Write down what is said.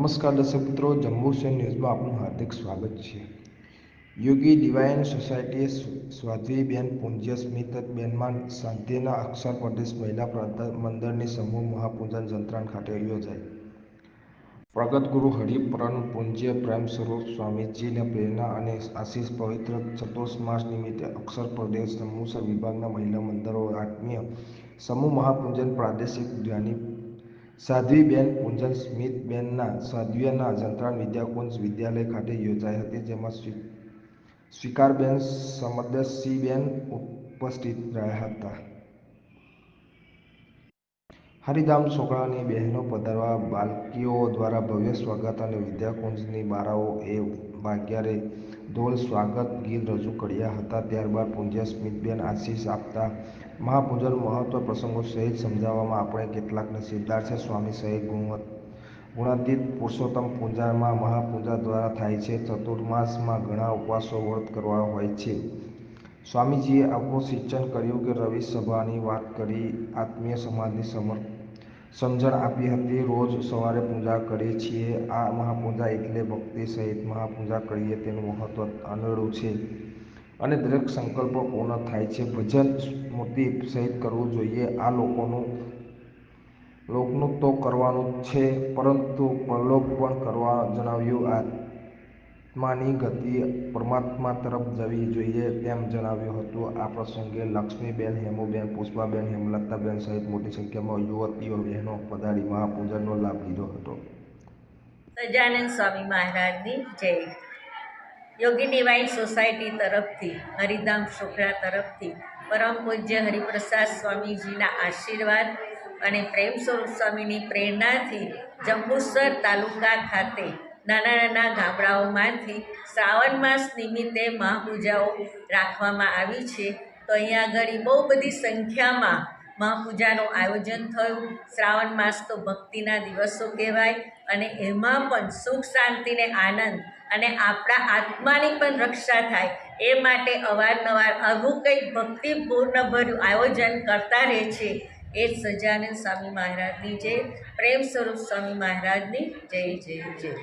નમસ્કાર દર્શક મિત્રો, જંબુસેન ન્યૂઝમાં આપનું હાર્દિક સ્વાગત છે। યોગી ડિવાઇન સોસાયટીએ સ્વાધ્વીબેન પૂજ્ય સ્મિતબેનમાં સાંધ્યના અક્ષર પ્રદેશ મહિલા મંડળની સમૂહ મહાપૂજન જંત્રાણ ખાતે યોજાઈ। પ્રગટ ગુરુ હરિપરમ પૂજ્ય પ્રેમ સ્વરૂપ સ્વામીજીની પ્રેરણા અને આશીષ પવિત્ર ચતુર્માસ નિમિત્તે અક્ષર પ્રદેશ જંબુસર વિભાગના મહિલા મંડળો આત્મીય સમૂહ મહાપૂજન પ્રાદેશિક જ્ઞાની સાધ્વીબેન પૂજન સ્મિતબેનના સાધ્વીના જંત્રાણ વિદ્યાકુંજ વિદ્યાલય ખાતે યોજાઈ હતી, જેમાં સ્વીકારબેન સમદર્શીબેન ઉપસ્થિત રહ્યા હતા। હરિધામ છોકરાની બહેનો પધારવા બાલકીઓ દ્વારા ભવ્ય સ્વાગત અને વિદ્યાકુંજની બારાઓએ વાગ્યારે ઢોલ સ્વાગત ગીત રજૂ કર્યા હતા। ત્યારબાદ પૂજ્ય સ્મિતબેન આશીષ આપતા મહાપૂજન મહત્વ પ્રસંગો સહિત સમજાવવામાં આપણે કેટલાક નસીબદાર છે। સ્વામી સહિત ગુણાતીત પુરુષોત્તમ પૂજામાં મહાપૂજા દ્વારા થાય છે। ચતુર્માસમાં ઘણા ઉપવાસો વ્રત કરવા હોય છે। સ્વામીજીએ આપણું સિંચન કર્યું કે રવિ સભાની વાત કરી, આત્મીય સમાજની સમજણ આપી હતી। રોજ સવારે પૂજા કરીએ છીએ। આ મહાપૂજા એટલે ભક્તિ સહિત મહાપૂજા કરીએ તેનું મહત્વ અનેરું છે અને દરેક સંકલ્પો પૂર્ણ થાય છે। ભજન સ્મૃતિ સહિત કરવું જોઈએ। આ લોકનું તો કરવાનું જ છે, પરંતુ પરલોક પણ કરવા જણાવ્યું। આત્માની ગતિ પરમાત્મા તરફ જવી જોઈએ તેમ જણાવ્યું હતું। આ પ્રસંગે લક્ષ્મીબેન, હેમુબેન, પુષ્પાબેન, હેમલતાબેન સહિત મોટી સંખ્યામાં યુવતીઓ બહેનો પધારી મહાપૂજનનો લાભ લીધો હતો। સજાનંદ સ્વામી મહારાજની જય। યોગી ડિવાઇન સોસાયટી તરફથી, હરિધામ છોકરા તરફથી પરમ પૂજ્ય હરિપ્રસાદ સ્વામીજીના આશીર્વાદ અને પ્રેમ સ્વરૂપ સ્વામીની પ્રેરણાથી જંબુસર તાલુકા ખાતે નાના નાના ગામડાઓમાંથી શ્રાવણ માસ નિમિત્તે મહાપૂજાઓ રાખવામાં આવી છે। તો અહીંયા આગળ બહુ બધી સંખ્યામાં મહાપૂજાનું આયોજન થયું। શ્રાવણ માસ તો ભક્તિના દિવસો કહેવાય અને એમાં પણ સુખ શાંતિને આનંદ અને આપણા આત્માની પણ રક્ષા થાય એ માટે અવારનવાર આવું કંઈક ભક્તિપૂર્ણ ભર્યું આયોજન કરતા રહે છે। એ સજાનંદ સ્વામી મહારાજની જય, પ્રેમ સ્વરૂપ સ્વામી મહારાજની જય જય જય।